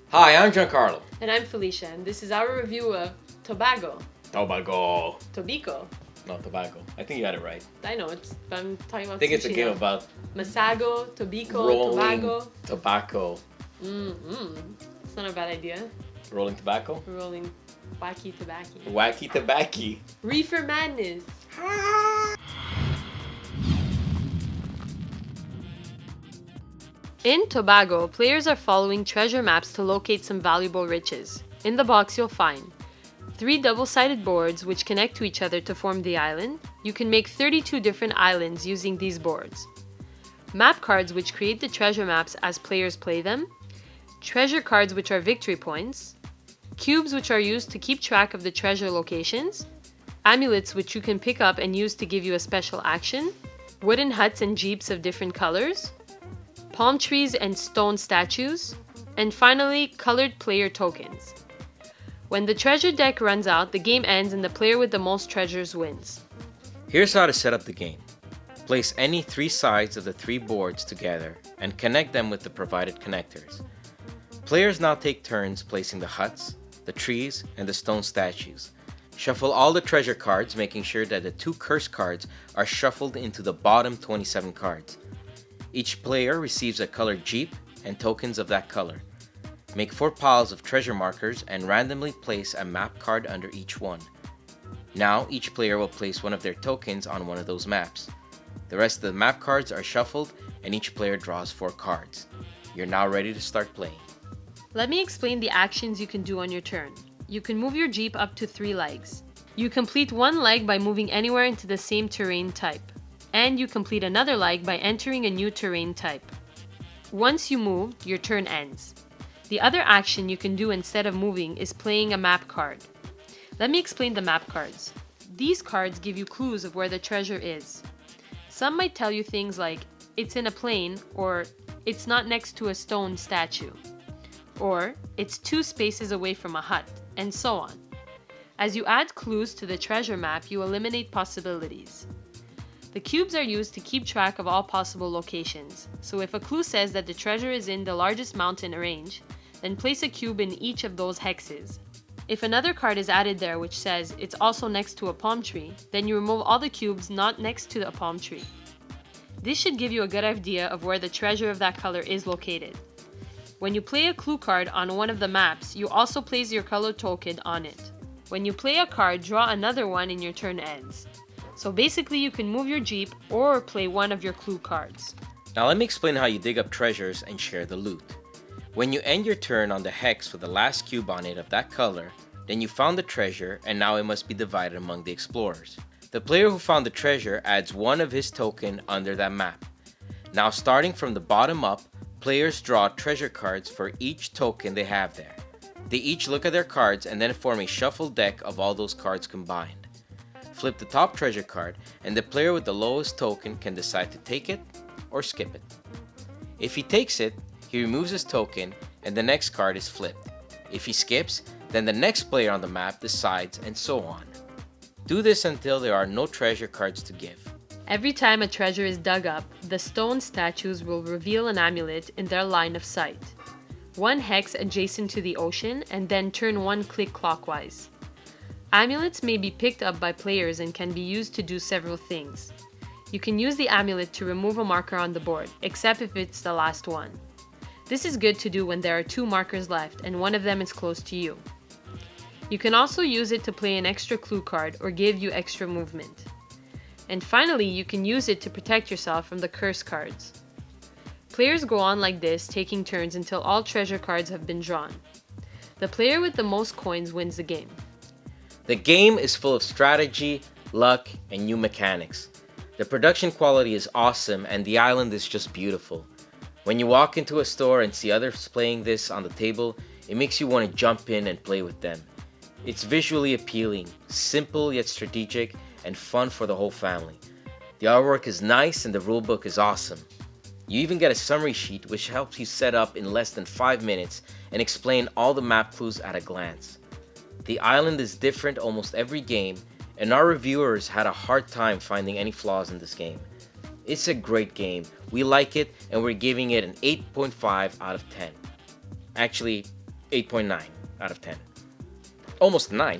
Hi, I'm Giancarlo. And I'm Felicia, and this is our review of Tobago. Tobago. Tobico. No, Tobago. I think you got it right. I know, I'm talking about I think it's a sushi game now. about Masago, Tobico, rolling Tobago. tobacco. It's not a bad idea. Rolling tobacco? Rolling wacky tobacco. Wacky tobacco. Reefer Madness. In Tobago, players are following treasure maps to locate some valuable riches. In the box you'll find 3 double-sided boards which connect to each other to form the island. You can make 32 different islands using these boards. Map cards which create the treasure maps as players play them. Treasure cards which are victory points. Cubes which are used to keep track of the treasure locations. Amulets which you can pick up and use to give you a special action. Wooden huts and jeeps of different colors. Palm trees and stone statues. And finally, colored player tokens. When the treasure deck runs out, the game ends and the player with the most treasures wins. Here's how to set up the game. Place any 3 sides of the 3 boards together and connect them with the provided connectors. Players now take turns placing the huts, the trees, and the stone statues. Shuffle all the treasure cards, making sure that the 2 curse cards are shuffled into the bottom 27 cards. Each player receives a colored jeep and tokens of that color. Make 4 piles of treasure markers and randomly place a map card under each one. Now each player will place one of their tokens on one of those maps. The rest of the map cards are shuffled and each player draws 4 cards. You're now ready to start playing. Let me explain the actions you can do on your turn. You can move your jeep up to 3 legs. You complete 1 leg by moving anywhere into the same terrain type. And you complete another leg by entering a new terrain type. Once you move, your turn ends. The other action you can do instead of moving is playing a map card. Let me explain the map cards. These cards give you clues of where the treasure is. Some might tell you things like, it's in a plain, or it's not next to a stone statue, or it's 2 spaces away from a hut, and so on. As you add clues to the treasure map, you eliminate possibilities. The cubes are used to keep track of all possible locations, so if a clue says that the treasure is in the largest mountain range, then place a cube in each of those hexes. If another card is added there which says it's also next to a palm tree, then you remove all the cubes not next to a palm tree. This should give you a good idea of where the treasure of that color is located. When you play a clue card on one of the maps, you also place your color token on it. When you play a card, draw another one and your turn ends. So basically you can move your jeep or play one of your clue cards. Now let me explain how you dig up treasures and share the loot. When you end your turn on the hex with the last cube on it of that color, then you found the treasure and now it must be divided among the explorers. The player who found the treasure adds 1 of his token under that map. Now starting from the bottom up, players draw treasure cards for each token they have there. They each look at their cards and then form a shuffled deck of all those cards combined. Flip the top treasure card and the player with the lowest token can decide to take it or skip it. If he takes it, he removes his token and the next card is flipped. If he skips, then the next player on the map decides and so on. Do this until there are no treasure cards to give. Every time a treasure is dug up, the stone statues will reveal an amulet in their line of sight. 1 hex adjacent to the ocean and then turn 1 click clockwise. Amulets may be picked up by players and can be used to do several things. You can use the amulet to remove a marker on the board, except if it's the last one. This is good to do when there are 2 markers left and one of them is close to you. You can also use it to play an extra clue card or give you extra movement. And finally, you can use it to protect yourself from the curse cards. Players go on like this, taking turns until all treasure cards have been drawn. The player with the most coins wins the game. The game is full of strategy, luck, and new mechanics. The production quality is awesome and the island is just beautiful. When you walk into a store and see others playing this on the table, it makes you want to jump in and play with them. It's visually appealing, simple yet strategic, and fun for the whole family. The artwork is nice and the rulebook is awesome. You even get a summary sheet which helps you set up in less than 5 minutes and explain all the map clues at a glance. The island is different almost every game, and our reviewers had a hard time finding any flaws in this game. It's a great game, we like it, and we're giving it an 8.5 out of 10. Actually, 8.9 out of 10. Almost a 9.